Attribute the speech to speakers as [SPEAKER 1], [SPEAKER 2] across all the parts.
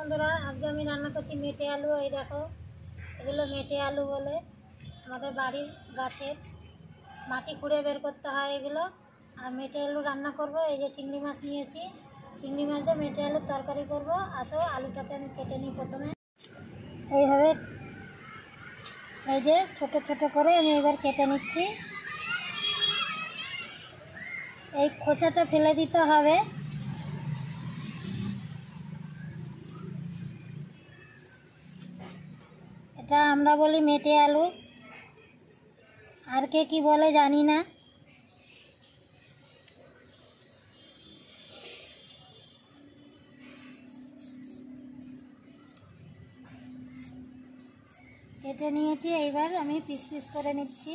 [SPEAKER 1] বন্ধুরা, আজকে আমি রান্না করছি মেটে আলু। এই দেখো, এগুলো মেটে আলু বলে, আমাদের বাড়ির গাছের মাটি খুঁড়ে বের করতে হয় এগুলো। আর মেটে আলু রান্না করব। এই যে চিংড়ি মাছ নিয়েছি, চিংড়ি মাছ দিয়ে মেটে আলুর তরকারি করব। আসো, আলুটাকে আমি কেটে নিই প্রথমে। এইভাবে এই যে ছোট ছোট করে আমি এবার কেটে নিচ্ছি। এই খোসাটা ফেলে দিতে হবে। এটা আমরা বলি মেটে আলু, আর কে কি বলে জানি না। কেটে নিয়েছি, এইবার আমি পিস পিস করে নিচ্ছি।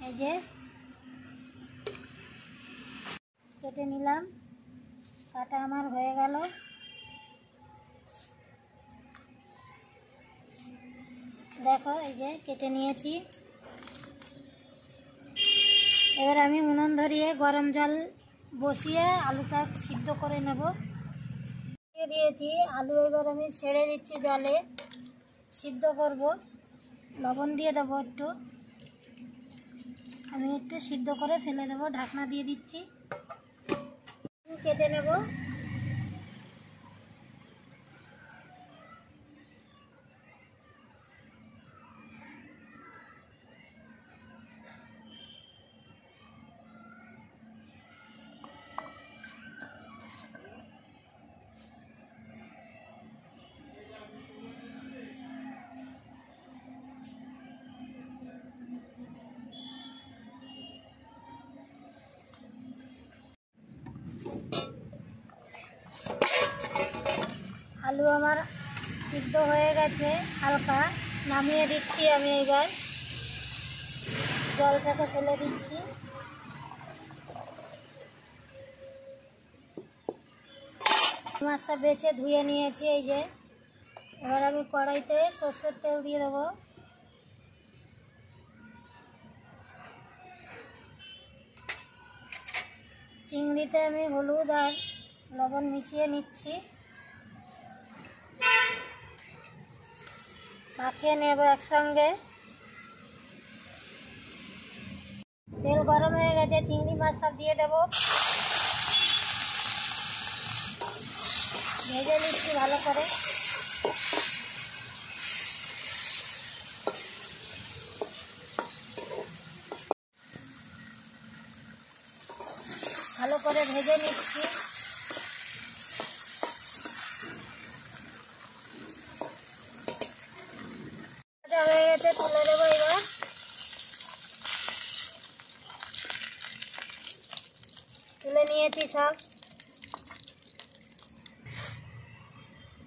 [SPEAKER 1] এই যে কেটে নিলাম, কাটা আমার হয়ে গেল। দেখো, এই যে কেটে নিয়েছি। এবার আমি উনুন ধরিয়ে গরম জল বসিয়ে আলুটা সিদ্ধ করে নেব। দিয়ে দিয়েছি আলু, এবার আমি ছেড়ে দিচ্ছি জলে, সিদ্ধ করব। লবণ দিয়ে দেবো একটু, আমি একটু সিদ্ধ করে ফেলে দেবো। ঢাকনা দিয়ে দিচ্ছি, কেটে নেব। আলু আমার সিদ্ধ হয়ে গেছে, হালকা নামিয়ে দিচ্ছি আমি। এবার জলটাকে ফেলে দিচ্ছি। মাছটা বেছে ধুয়ে নিয়েছি। এই যে এবার আমি কড়াইতে সর্ষের তেল দিয়ে দেবো। চিংড়িতে আমি হলুদ আর লবণ মিশিয়ে নিচ্ছি, মাখিয়ে নেব একসঙ্গে। তেল গরম হয়ে গেছে, চিংড়ি মাছ সব দিয়ে দেব। ভেজে নিচ্ছি ভালো করে। ভালো করে ভেজে নিচ্ছি। হয়ে গেছে, তুলে দেবো। এবার তুলে নিয়েছি সব।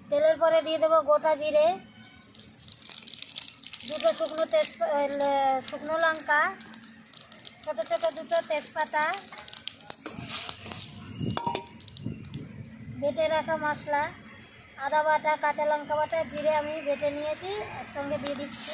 [SPEAKER 1] তেলের পরে দিয়ে দেবো গোটা জিরে, দুটো শুকনো লঙ্কা, ছোট ছোট দুটো তেজপাতা, বেটে রাখা মশলা, আদা বাটা, কাঁচা লঙ্কা বাটা, জিরে আমি বেটে নিয়েছি, একসঙ্গে দিয়ে দিচ্ছি।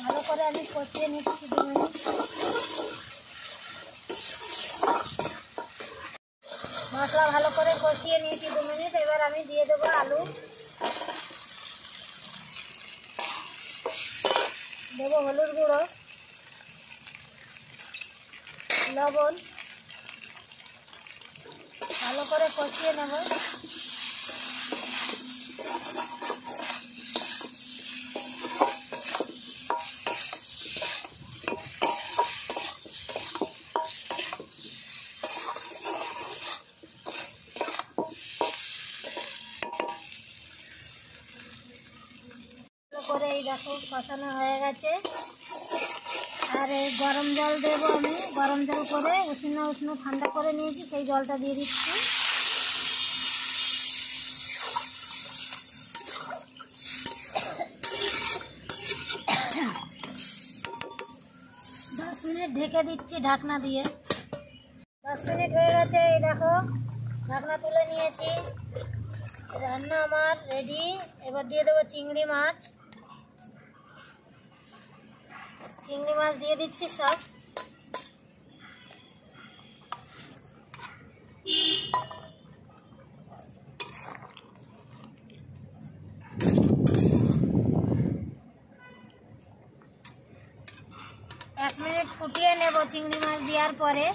[SPEAKER 1] ভালো করে আমি কষিয়ে নিচ্ছি 2 মিনিট। মশলা ভালো করে কষিয়ে নিয়েছি 2 মিনিট। এবার আমি দিয়ে দেবো আলু, দেবো হলুদ গুঁড়ো, লবণ, ভালো করে কষিয়ে নেব। করে এই দেখো কষানো হয়ে গেছে। আর এই গরম জল দেবো আমি। গরম জল করে উষ্ণ ঠান্ডা করে নিয়েছি, সেই জলটা দিয়ে দিচ্ছি। 10 মিনিট ঢেকে দিচ্ছি ঢাকনা দিয়ে। 10 মিনিট হয়ে গেছে, এই দেখো ঢাকনা তুলে নিয়েছি। রান্না আমার রেডি। এবার দিয়ে দেবো চিংড়ি মাছ। চিংড়ি মাছ দিয়ে দিচ্ছি সব। এক মিনিট ফুটিয়ে নেব চিংড়ি মাছ দেওয়ার পরে।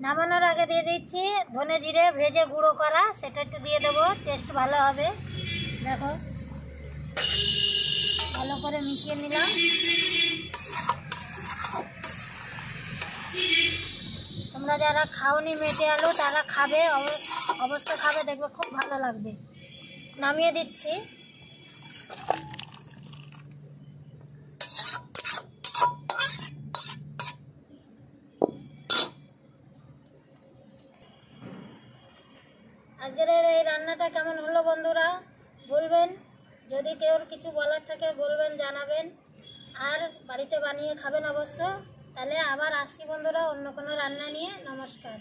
[SPEAKER 1] নামানোর আগে দিয়ে দিচ্ছি ধনে জিরে ভেজে গুঁড়ো করা, সেটা একটু দিয়ে দেবো, টেস্ট ভালো হবে। দেখো ভালো করে মিশিয়ে নিলাম। তোমরা যারা খাওনি মেটে আলু তারা খাবে, অবশ্য খাবে, দেখবে খুব ভালো লাগবে। নামিয়ে দিচ্ছি। আজকের এই রান্নাটা কেমন হলো বন্ধুরা বলবেন। যদি কেউ কিছু বলার থাকে বলবেন, জানাবেন। আর বাড়িতে বানিয়ে খাবেন অবশ্য। তাহলে আবার আসছি বন্ধুরা অন্য কোনো রান্না নিয়ে। নমস্কার।